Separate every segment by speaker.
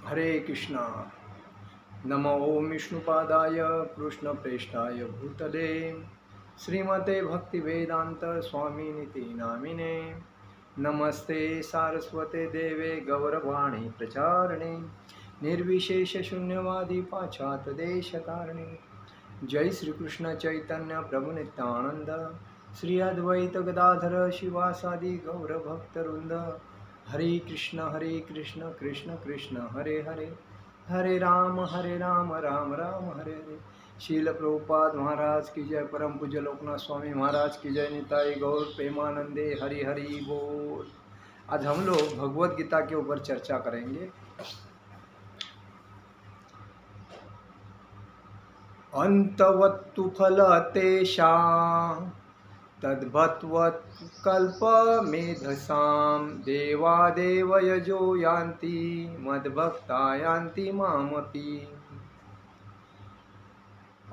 Speaker 1: हरे कृष्णा। नमो ओम विष्णुपादाय कृष्णप्रेष्ठाय भूतले श्रीमते भक्तिवेदांत स्वामिनिति नामिने। नमस्ते सारस्वते देवे गौरवाणी प्रचारिणे निर्विशेष शून्यवादी पाश्चात्य देशतारिणे। जय श्री कृष्ण चैतन्य प्रभु नित्यानंद श्री अद्वैत गदाधर शिवासादि गौर भक्तवृंद। हरे कृष्ण कृष्ण कृष्ण हरे हरे, हरे राम राम राम हरे हरे। शील प्रभुपाद महाराज की जय, परम पूज्य लोकनाथ स्वामी महाराज की जय, निताई गौर प्रेमानंदे हरि हरि बोल। आज हम लोग भगवत गीता के ऊपर चर्चा करेंगे। अंतवत्तु फलतेषां तद्भवत् कल्पमेधसां देवादेव यजो यान्ति मद्भक्ता यान्ति मामपि।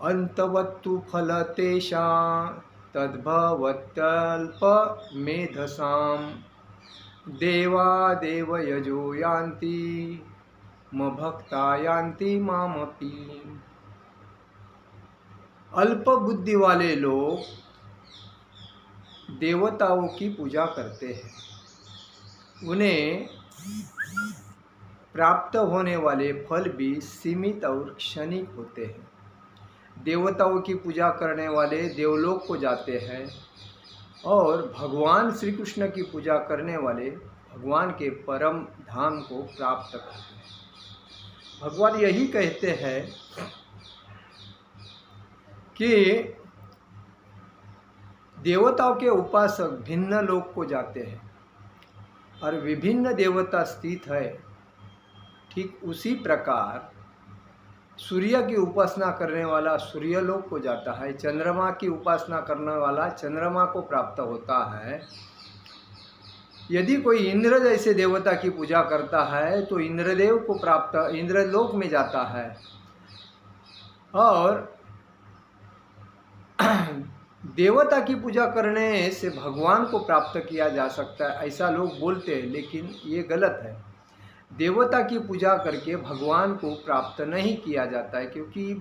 Speaker 1: अंतवत्तु फलतेषां तद्भवत् कल्पमेधसां देवादेव यजो यान्ति मद्भक्ता यान्ति मामपि। अल्प बुद्धि वाले लोग देवताओं की पूजा करते हैं। उन्हें प्राप्त होने वाले फल भी सीमित और क्षणिक होते हैं। देवताओं की पूजा करने वाले देवलोक को जाते हैं और भगवान श्री कृष्ण की पूजा करने वाले भगवान के परम धाम को प्राप्त करते हैं। भगवान यही कहते हैं कि देवताओं के उपासक भिन्न लोक को जाते हैं और विभिन्न देवता स्थित है। ठीक उसी प्रकार सूर्य की उपासना करने वाला सूर्य लोक को जाता है, चंद्रमा की उपासना करने वाला चंद्रमा को प्राप्त होता है। यदि कोई इंद्र जैसे देवता की पूजा करता है तो इंद्रदेव को प्राप्त इंद्रलोक में जाता है। और देवता की पूजा करने से भगवान को प्राप्त किया जा सकता है, ऐसा लोग बोलते हैं, लेकिन ये गलत है। देवता की पूजा करके भगवान को प्राप्त नहीं किया जाता है, क्योंकि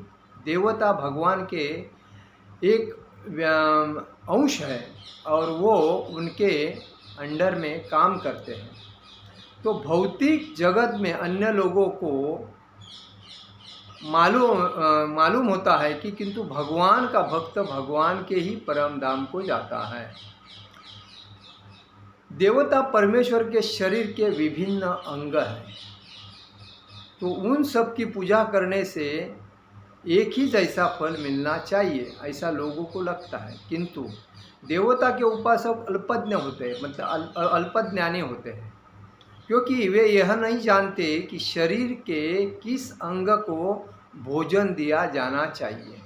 Speaker 1: देवता भगवान के एक अंश है और वो उनके अंडर में काम करते हैं। तो भौतिक जगत में अन्य लोगों को मालूम होता है कि किंतु भगवान का भक्त भगवान के ही परम धाम को जाता है। देवता परमेश्वर के शरीर के विभिन्न अंग हैं, तो उन सब की पूजा करने से एक ही जैसा फल मिलना चाहिए, ऐसा लोगों को लगता है। किंतु देवता के उपासक अल्पज्ञ होते हैं, मतलब अल्पज्ञानी होते हैं, क्योंकि वे यह नहीं जानते कि शरीर के किस अंग को भोजन दिया जाना चाहिए।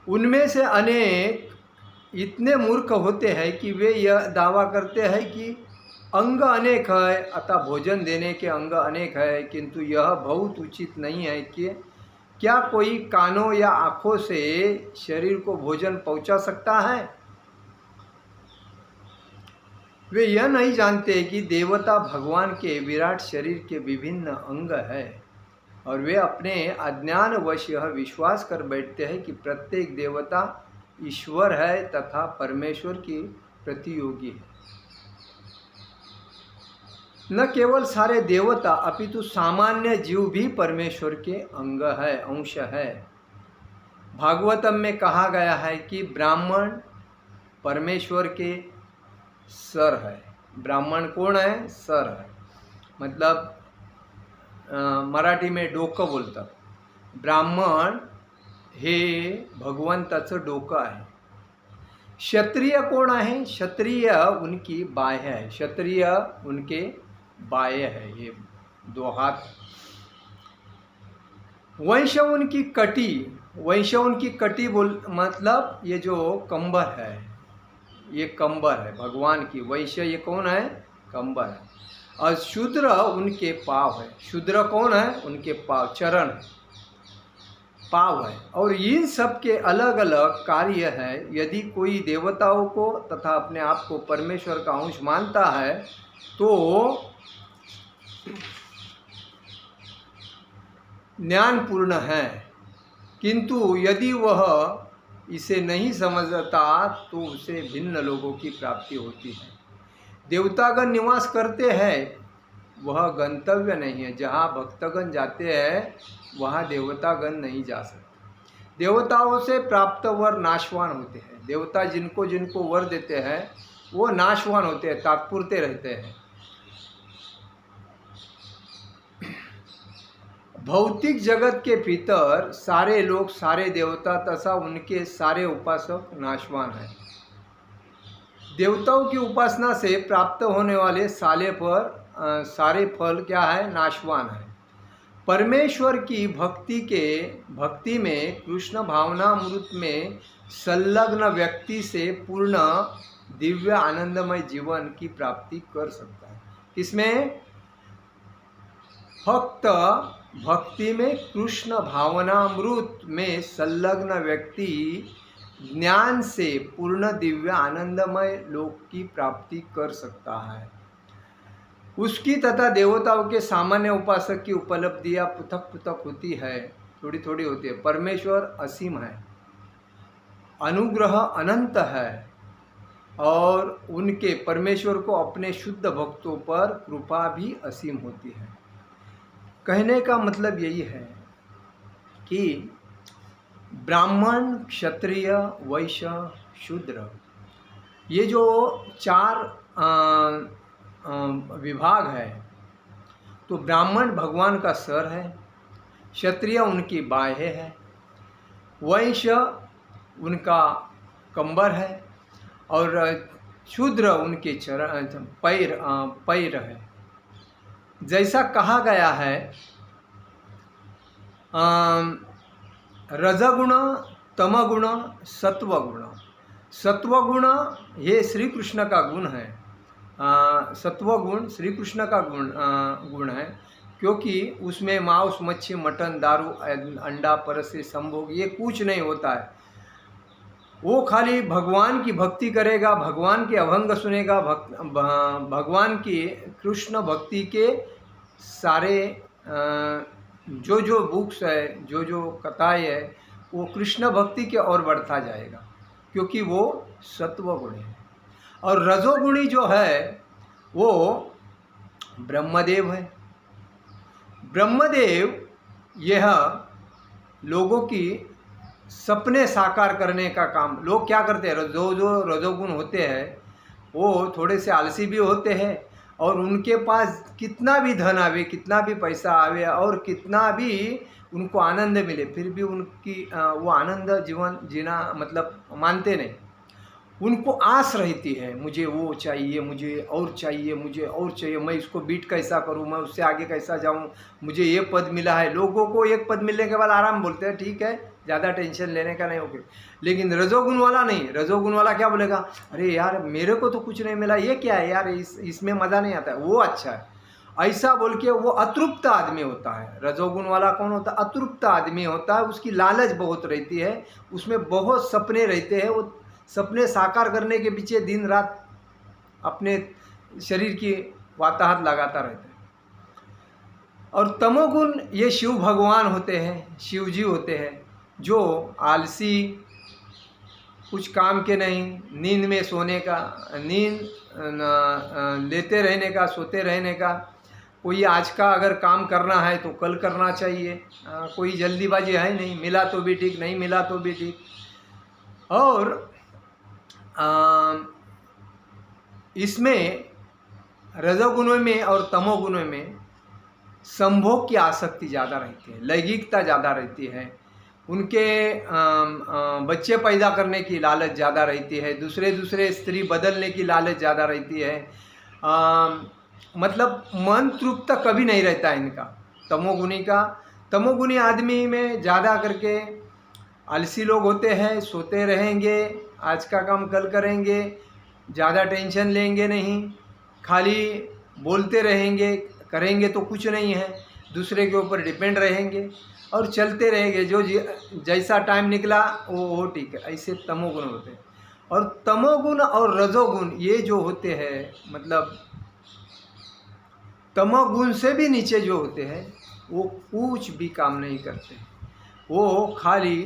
Speaker 1: उनमें से अनेक इतने मूर्ख होते हैं कि वे यह दावा करते हैं कि अंग अनेक है अतः भोजन देने के अंग अनेक है, किंतु यह बहुत उचित नहीं है कि क्या कोई कानों या आँखों से शरीर को भोजन पहुंचा सकता है। वे यह नहीं जानते कि देवता भगवान के विराट शरीर के विभिन्न अंग है, और वे अपने अज्ञानवश यह विश्वास कर बैठते हैं कि प्रत्येक देवता ईश्वर है तथा परमेश्वर की प्रतियोगी है। न केवल सारे देवता अपितु सामान्य जीव भी परमेश्वर के अंग है, अंश है। भागवतम में कहा गया है कि ब्राह्मण परमेश्वर के सर है। ब्राह्मण कौन है? सर है, मतलब मराठी में डोकं बोलतात। ब्राह्मण हे भगवंताचं डोकं आहे। क्षत्रिय कोण आहे? क्षत्रिय उनकी बाह्य है, क्षत्रिय उनके बाह्य है, ये दो हाथ। वंश उनकी कटी, वंश उनकी कटी मतलब ये जो कंबर है, ये कंबर है भगवान की। वैश्य ये कौन है? कंबर है। और शूद्र उनके पाव है। शूद्र कौन है? उनके पाव, चरण पाव है। और इन सब के अलग अलग कार्य है। यदि कोई देवताओं को तथा अपने आप को परमेश्वर का अंश मानता है तो ज्ञानपूर्ण है, किंतु यदि वह इसे नहीं समझता तो उसे भिन्न लोगों की प्राप्ति होती है। देवतागण निवास करते हैं, वह गंतव्य नहीं है। जहाँ भक्तगण जाते हैं वहाँ देवतागण नहीं जा सकते। देवताओं से प्राप्त वर नाशवान होते हैं। देवता जिनको जिनको वर देते हैं वो नाशवान होते हैं, तात्पुरते रहते हैं। भौतिक जगत के भीतर सारे लोग, सारे देवता तथा उनके सारे उपासक नाशवान हैं। देवताओं की उपासना से प्राप्त होने वाले सारे फल क्या है? नाशवान है। परमेश्वर की भक्ति में कृष्ण भावनामृत में संलग्न व्यक्ति से पूर्ण दिव्य आनंदमय जीवन की प्राप्ति कर सकता है। किसमें? भक्ति में कृष्ण भावनामृत में संलग्न व्यक्ति ज्ञान से पूर्ण दिव्य आनंदमय लोक की प्राप्ति कर सकता है। उसकी तथा देवताओं के सामान्य उपासक की उपलब्धियां पृथक पृथक होती है, थोड़ी थोड़ी होती है। परमेश्वर असीम है, अनुग्रह अनंत है, और उनके परमेश्वर को अपने शुद्ध भक्तों पर कृपा भी असीम होती है। कहने का मतलब यही है कि ब्राह्मण, क्षत्रिय, वैश्य, शूद्र, ये जो 4 विभाग है, तो ब्राह्मण भगवान का सर है, क्षत्रिय उनकी बाहें है, वैश्य उनका कंबर है, और शूद्र उनके पैर है। जैसा कहा गया है, रजगुण, तमगुण, सत्वगुण। सत्वगुण ये श्री कृष्ण का गुण है। सत्वगुण श्री कृष्ण का गुण है, क्योंकि उसमें मांस, मच्छी, मटन, दारू, अंडा, परसे, संभोग ये कुछ नहीं होता है। वो खाली भगवान की भक्ति करेगा, भगवान के अभंग सुनेगा, भगवान की कृष्ण भक्ति के सारे जो जो बुक्स है, जो जो कथाएँ है, वो कृष्ण भक्ति के ओर बढ़ता जाएगा, क्योंकि वो सत्वगुण है। और रजोगुणी जो है वो ब्रह्मदेव है। ब्रह्मदेव यह लोगों की सपने साकार करने का काम। लोग क्या करते हैं? जो रजोगुण होते हैं वो थोड़े से आलसी भी होते हैं, और उनके पास कितना भी धन आवे, कितना भी पैसा आवे, और कितना भी उनको आनंद मिले, फिर भी उनकी वो आनंद जीवन जीना मतलब मानते नहीं। उनको आस रहती है, मुझे वो चाहिए, मुझे और चाहिए, मुझे और चाहिए, मैं इसको बीट कैसा करूं, मैं उससे आगे कैसा जाऊं, मुझे ये पद मिला है। लोगों को एक पद मिलने के बाद आराम बोलते हैं, ठीक है, ज़्यादा टेंशन लेने का नहीं होगा। लेकिन रजोगुण वाला नहीं। रजोगुण वाला क्या बोलेगा? अरे यार मेरे को तो कुछ नहीं मिला, ये क्या है यार, इसमें मज़ा नहीं आता है, वो अच्छा है, ऐसा बोल के वो अतृप्त आदमी होता है। रजोगुण वाला कौन होता है? अतृप्त आदमी होता है। उसकी लालच बहुत रहती है, उसमें बहुत सपने रहते हैं, वो सपने साकार करने के पीछे दिन रात अपने शरीर की वाताहत लगाता रहता है। और तमोगुण ये शिव भगवान होते हैं, शिव जी होते हैं, जो आलसी, कुछ काम के नहीं, नींद में सोने का, नींद लेते रहने का, सोते रहने का। कोई आज का अगर काम करना है तो कल करना चाहिए, कोई जल्दीबाजी है नहीं, मिला तो भी ठीक, नहीं मिला तो भी ठीक। और इसमें रजोगुणों में और तमोगुणों में संभोग की आसक्ति ज़्यादा रहती है, लैंगिकता ज़्यादा रहती है, उनके बच्चे पैदा करने की लालच ज़्यादा रहती है, दूसरे स्त्री बदलने की लालच ज़्यादा रहती है। मतलब मन तृप्त कभी नहीं रहता है इनका, तमोगुणी का। तमोगुणी आदमी में ज़्यादा करके आलसी लोग होते हैं, सोते रहेंगे, आज का काम कल करेंगे, ज़्यादा टेंशन लेंगे नहीं, खाली बोलते रहेंगे, करेंगे तो कुछ नहीं है, दूसरे के ऊपर डिपेंड रहेंगे और चलते रहेंगे, जो जैसा टाइम निकला वो ठीक है। ऐसे तमोगुण होते हैं। और तमोगुण और रजोगुण ये जो होते हैं, मतलब तमोगुण से भी नीचे जो होते हैं वो कुछ भी काम नहीं करते, वो खाली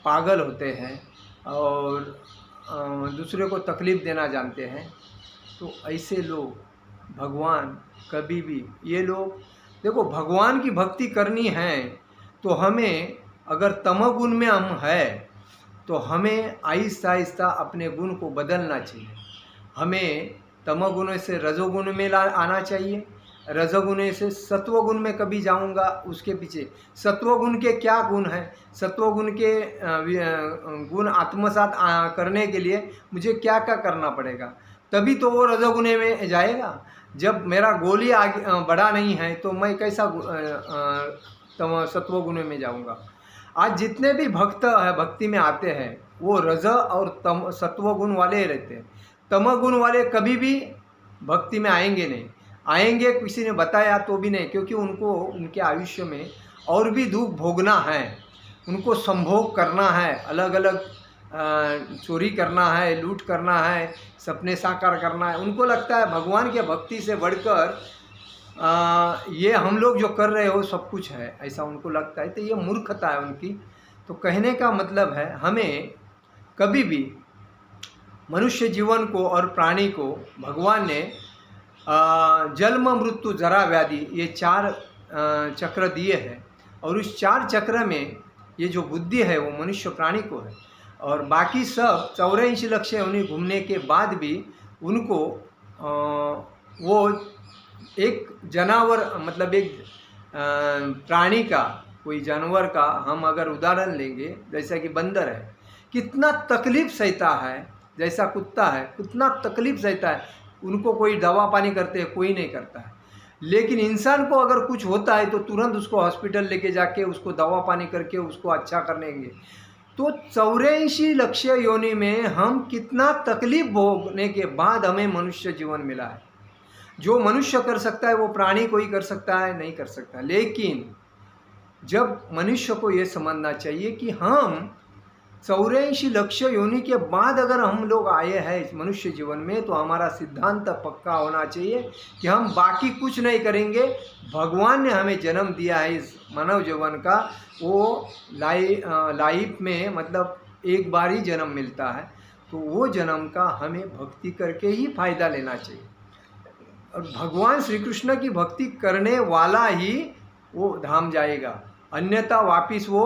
Speaker 1: पागल होते हैं और दूसरे को तकलीफ़ देना जानते हैं। तो ऐसे लोग भगवान कभी भी, ये लोग देखो, भगवान की भक्ति करनी है तो हमें, अगर तमोगुण में हम है तो हमें आहिस्ता आहिस्ता अपने गुण को बदलना चाहिए। हमें तमोगुण से रजोगुण में आना चाहिए, रजोगुण से सत्वगुण में कभी जाऊंगा उसके पीछे। सत्वगुण के क्या गुण हैं, सत्वगुण के गुण आत्मसात करने के लिए मुझे क्या क्या करना पड़ेगा, तभी तो वो रजोगुण में जाएगा। जब मेरा गोल ही आगे बढ़ा नहीं है तो मैं कैसा सत्वगुण में जाऊंगा। आज जितने भी भक्त भक्ति में आते हैं वो रज और तम सत्वगुण वाले रहते हैं। तमगुण वाले कभी भी भक्ति में आएंगे नहीं, आएंगे किसी ने बताया तो भी नहीं, क्योंकि उनको उनके आयुष्य में और भी दुख भोगना है, उनको संभोग करना है, अलग अलग चोरी करना है, लूट करना है, सपने साकार करना है। उनको लगता है भगवान के भक्ति से बढ़कर ये हम लोग जो कर रहे हो सब कुछ है, ऐसा उनको लगता है। तो ये मूर्खता है उनकी। तो कहने का मतलब है, हमें कभी भी मनुष्य जीवन को और प्राणी को भगवान ने जन्म मृत्यु जरा व्याधि ये 4 चक्र दिए हैं, और उस 4 चक्र में ये जो बुद्धि है वो मनुष्य प्राणी को है। और बाकी सब 84 लक्ष योनि घूमने के बाद भी उनको वो एक जानवर, मतलब एक प्राणी का, कोई जानवर का हम अगर उदाहरण लेंगे, जैसा कि बंदर है, कितना तकलीफ सहता है, जैसा कुत्ता है कितना तकलीफ सहता है, उनको कोई दवा पानी करते हैं, कोई नहीं करता है। लेकिन इंसान को अगर कुछ होता है तो तुरंत उसको हॉस्पिटल लेके जाके उसको दवा पानी करके उसको अच्छा करेंगे। तो 84 लक्ष योनि में हम कितना तकलीफ भोगने के बाद हमें मनुष्य जीवन मिला है। जो मनुष्य कर सकता है वो प्राणी कोई कर सकता है, नहीं कर सकता। लेकिन जब मनुष्य को ये समझना चाहिए कि हम 84 लक्ष योनि के बाद अगर हम लोग आए हैं इस मनुष्य जीवन में, तो हमारा सिद्धांत पक्का होना चाहिए कि हम बाकी कुछ नहीं करेंगे। भगवान ने हमें जन्म दिया है इस मानव जीवन का, वो लाइफ में मतलब एक बार ही जन्म मिलता है, तो वो जन्म का हमें भक्ति करके ही फायदा लेना चाहिए। और भगवान श्री कृष्ण की भक्ति करने वाला ही वो धाम जाएगा, अन्यथा वापिस वो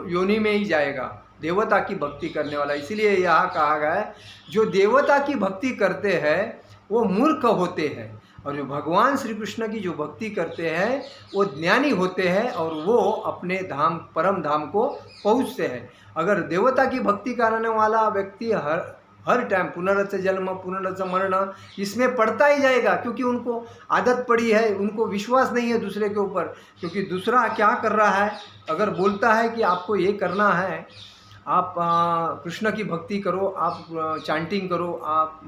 Speaker 1: योनि में ही जाएगा, देवता की भक्ति करने वाला। इसीलिए यहाँ कहा गया है, जो देवता की भक्ति करते हैं वो मूर्ख होते हैं, और जो भगवान श्री कृष्ण की जो भक्ति करते हैं वो ज्ञानी होते हैं, और वो अपने धाम, परम धाम को पहुँचते हैं। अगर देवता की भक्ति करने वाला व्यक्ति हर टाइम पुनरच जन्म पुनरच मरण इसमें पड़ता ही जाएगा, क्योंकि उनको आदत पड़ी है, उनको विश्वास नहीं है दूसरे के ऊपर। क्योंकि दूसरा क्या कर रहा है, अगर बोलता है कि आपको ये करना है, आप कृष्ण की भक्ति करो, आप चांटिंग करो, आप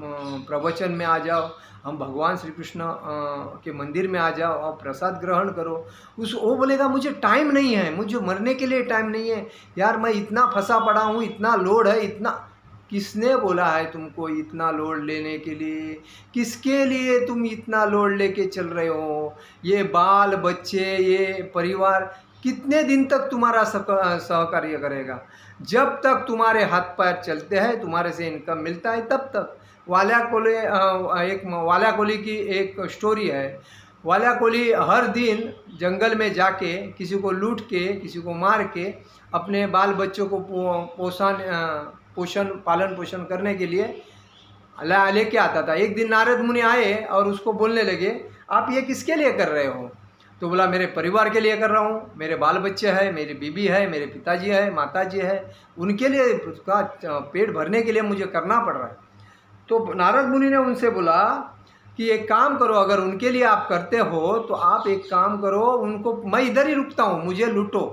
Speaker 1: प्रवचन में आ जाओ, हम भगवान श्री कृष्ण के मंदिर में आ जाओ, आप प्रसाद ग्रहण करो, वो बोलेगा मुझे टाइम नहीं है, मुझे मरने के लिए टाइम नहीं है यार, मैं इतना फंसा पड़ा हूँ, इतना लोड है, इतना। किसने बोला है तुमको इतना लोड लेने के लिए? किसके लिए तुम इतना लोड लेके चल रहे हो? ये बाल बच्चे, ये परिवार कितने दिन तक तुम्हारा सहकार्य करेगा? जब तक तुम्हारे हाथ पैर चलते हैं, तुम्हारे से इनकम मिलता है, तब तक। वाला कोली की एक स्टोरी है। वाला कोली हर दिन जंगल में जाके किसी को लूट के, किसी को मार के अपने बाल बच्चों को पालन पोषण करने के लिए लेके आता था। एक दिन नारद मुनि आए और उसको बोलने लगे, आप ये किसके लिए कर रहे हो? तो बोला, मेरे परिवार के लिए कर रहा हूँ, मेरे बाल बच्चे हैं, मेरी बीबी है, मेरे पिताजी है, माताजी है, उनके लिए, उसका पेट भरने के लिए मुझे करना पड़ रहा है। तो नारद मुनि ने उनसे बोला कि एक काम करो, अगर उनके लिए आप करते हो तो आप एक काम करो, उनको, मैं इधर ही रुकता हूँ, मुझे लूटो,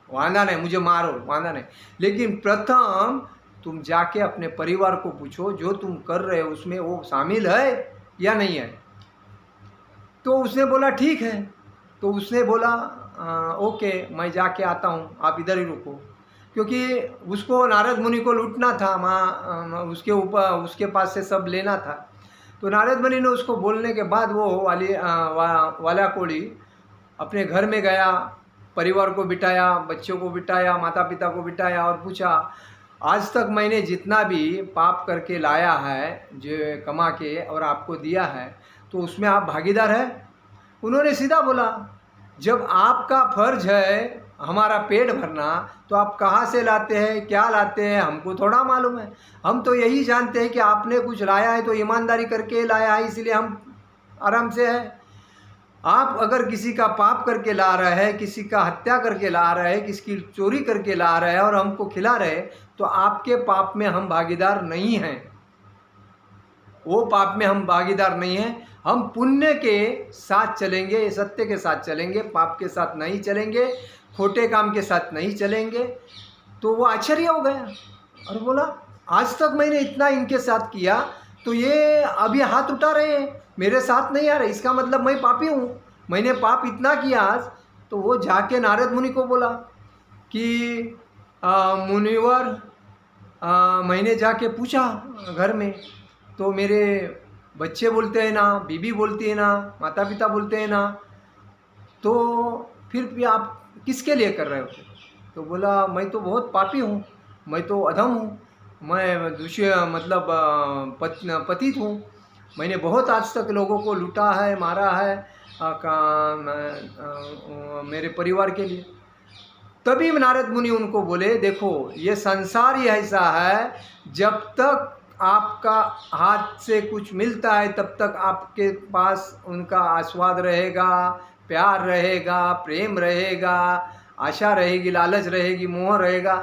Speaker 1: वांदा नहीं, मुझे मारो, वांदा नहीं, लेकिन प्रथम तुम जाके अपने परिवार को पूछो जो तुम कर रहे हो उसमें वो शामिल है या नहीं है। तो उसने बोला ठीक है। तो उसने बोला ओके, मैं जाके आता हूँ, आप इधर ही रुको, क्योंकि उसको नारद मुनि को लूटना था, उसके ऊपर, उसके पास से सब लेना था। तो नारद मुनि ने उसको बोलने के बाद वो वाला कोड़ी अपने घर में गया, परिवार को बिठाया, बच्चों को बिठाया, माता पिता को बिठाया और पूछा, आज तक मैंने जितना भी पाप करके लाया है, जो कमा के और आपको दिया है, तो उसमें आप भागीदार हैं? उन्होंने सीधा बोला, जब आपका फर्ज है हमारा पेट भरना, तो आप कहाँ से लाते हैं, क्या लाते हैं, हमको थोड़ा मालूम है। हम तो यही जानते हैं कि आपने कुछ लाया है तो ईमानदारी करके लाया है, इसलिए हम आराम से है। आप अगर किसी का पाप करके ला रहे हैं, किसी का हत्या करके ला रहे हैं, किसी की चोरी करके ला रहे हैं और हमको खिला रहे हैं, तो आपके पाप में हम भागीदार नहीं हैं। वो पाप में हम भागीदार नहीं हैं। हम पुण्य के साथ चलेंगे, सत्य के साथ चलेंगे, पाप के साथ नहीं चलेंगे, खोटे काम के साथ नहीं चलेंगे। तो वो आश्चर्य हो गया और बोला, आज तक मैंने इतना इनके साथ किया, तो ये अभी हाथ उठा रहे हैं, मेरे साथ नहीं आ रहे, इसका मतलब मैं पापी हूँ, मैंने पाप इतना किया आज। तो वो जाके नारद मुनि को बोला कि मुनिवर, मैंने जाके पूछा घर में, तो मेरे बच्चे बोलते हैं ना, बीबी बोलती है ना, माता पिता बोलते हैं ना, तो फिर भी आप किसके लिए कर रहे हो? तो बोला, मैं तो बहुत पापी हूँ, मैं तो अधम हूँ, मैं दूसरे मतलब पतित हूँ, मैंने बहुत आज तक लोगों को लूटा है, मारा है मेरे परिवार के लिए। तभी नारद मुनि उनको बोले, देखो ये संसार ही ऐसा है, जब तक आपका हाथ से कुछ मिलता है तब तक आपके पास उनका आस्वाद रहेगा, प्यार रहेगा, प्रेम रहेगा, आशा रहेगी, लालच रहेगी, मोह रहेगा।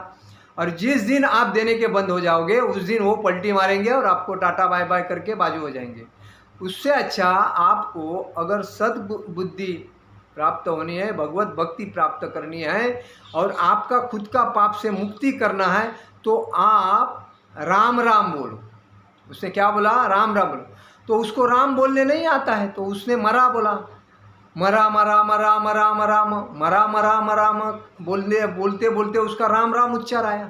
Speaker 1: और जिस दिन आप देने के बंद हो जाओगे, उस दिन वो पलटी मारेंगे और आपको टाटा बाय बाय करके बाजू हो जाएंगे। उससे अच्छा आपको अगर सद्बुद्धि प्राप्त होनी है, भगवत भक्ति प्राप्त करनी है और आपका खुद का पाप से मुक्ति करना है, तो आप राम राम बोलो। उसने क्या बोला? राम राम बोलो। तो उसको राम बोलने नहीं आता है, तो उसने मरा बोला, मरा मरा मरा मरा मरा मरा मरा मरा बोलते बोलते बोलते उसका राम राम उच्चार आया।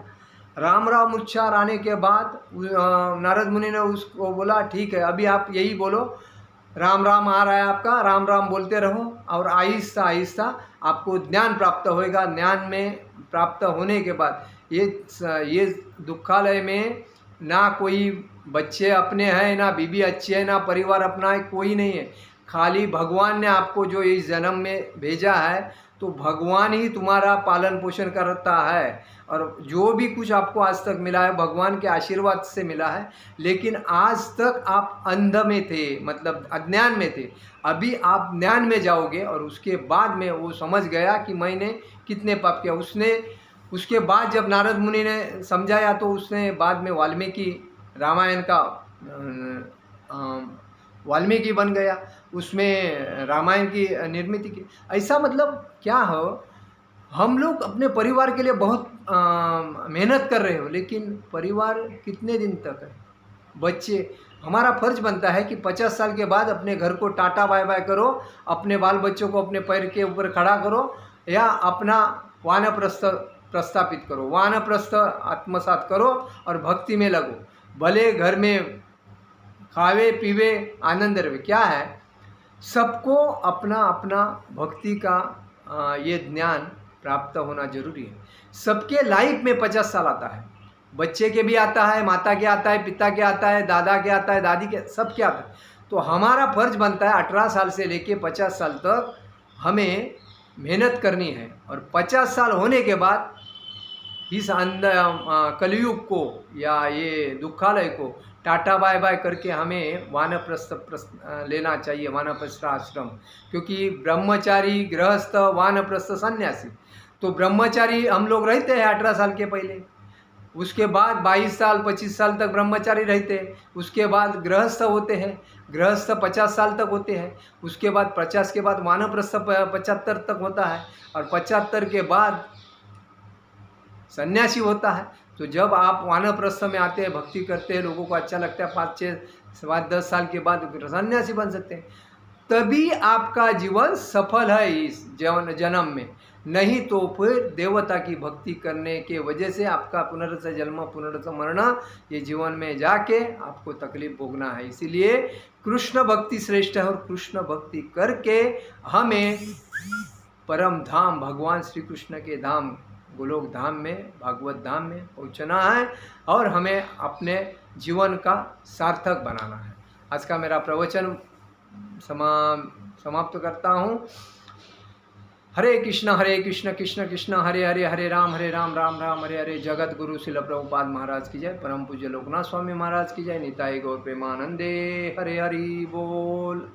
Speaker 1: राम राम उच्चार आने के बाद नारद मुनि ने उसको बोला, ठीक है, अभी आप यही बोलो, राम राम आ रहा है आपका, राम राम बोलते रहो और आहिस्ता आहिस्ता आपको ज्ञान प्राप्त होएगा। ज्ञान में प्राप्त होने के बाद ये दुखालय में ना कोई बच्चे अपने हैं, ना बीबी अच्छी है, ना परिवार अपना है, कोई नहीं है। खाली भगवान ने आपको जो इस जन्म में भेजा है, तो भगवान ही तुम्हारा पालन पोषण करता है और जो भी कुछ आपको आज तक मिला है भगवान के आशीर्वाद से मिला है। लेकिन आज तक आप अंध में थे, मतलब अज्ञान में थे। अभी आप ज्ञान में जाओगे और उसके बाद में वो समझ गया कि मैंने कितने पाप किया। उसके बाद जब नारद मुनि ने समझाया, तो उसने बाद में वाल्मीकि रामायण का वाल्मीकि बन गया, उसमें रामायण की निर्मित की। ऐसा मतलब क्या हो, हम लोग अपने परिवार के लिए बहुत मेहनत कर रहे हो, लेकिन परिवार कितने दिन तक है? बच्चे, हमारा फर्ज बनता है कि 50 साल के बाद अपने घर को टाटा बाय बाय करो, अपने बाल बच्चों को अपने पैर के ऊपर खड़ा करो या अपना वानप्रस्थ प्रस्थापित करो, वानप्रस्थ आत्मसात करो और भक्ति में लगो। भले घर में खावे पीवे आनंद रहे, क्या है, सबको अपना अपना भक्ति का ये ज्ञान प्राप्त होना जरूरी है। सबके लाइफ में 50 साल आता है, बच्चे के भी आता है, माता के आता है, पिता के आता है, दादा के आता है, दादी के, सबके आता है। तो हमारा फर्ज बनता है 18 साल से लेके 50 साल तक हमें मेहनत करनी है और 50 साल होने के बाद इस कलयुग को या ये दुखालय को टाटा बाय बाय करके हमें वानप्रस्थ लेना चाहिए, वानप्रस्थ आश्रम। क्योंकि ब्रह्मचारी, गृहस्थ, वानप्रस्थ, सन्यासी, तो ब्रह्मचारी हम लोग रहते हैं 18 साल के पहले, उसके बाद 22 साल 25 साल तक ब्रह्मचारी रहते हैं, उसके बाद गृहस्थ होते हैं, गृहस्थ 50 साल तक होते हैं, उसके बाद 50 के बाद वानप्रस्थ 75 तक होता है और 75 के बाद सन्यासी होता है। तो जब आप वानप्रस्थ में आते हैं, भक्ति करते हैं, लोगों को अच्छा लगता है, 5 6 7 10 साल के बाद सन्यासी बन सकते हैं। तभी आपका जीवन सफल है इस जन्म में। नहीं तो फिर देवता की भक्ति करने के वजह से आपका पुनर्स जन्म पुनर्स मरण ये जीवन में जाके आपको तकलीफ भोगना है। इसीलिए कृष्ण भक्ति श्रेष्ठ है और कृष्ण भक्ति करके हमें परम धाम भगवान श्री कृष्ण के धाम गोलोक धाम में भागवत धाम में पहुंचना है और हमें अपने जीवन का सार्थक बनाना है। आज का मेरा प्रवचन समाप्त करता हूँ। हरे कृष्ण कृष्ण कृष्ण हरे हरे, हरे राम राम राम हरे हरे। जगत गुरु शिल प्रभुपाद महाराज की जय। परम पूज्य लोकनाथ स्वामी महाराज की जय। निताई गौर प्रेमानंदे। हरे हरि बोल।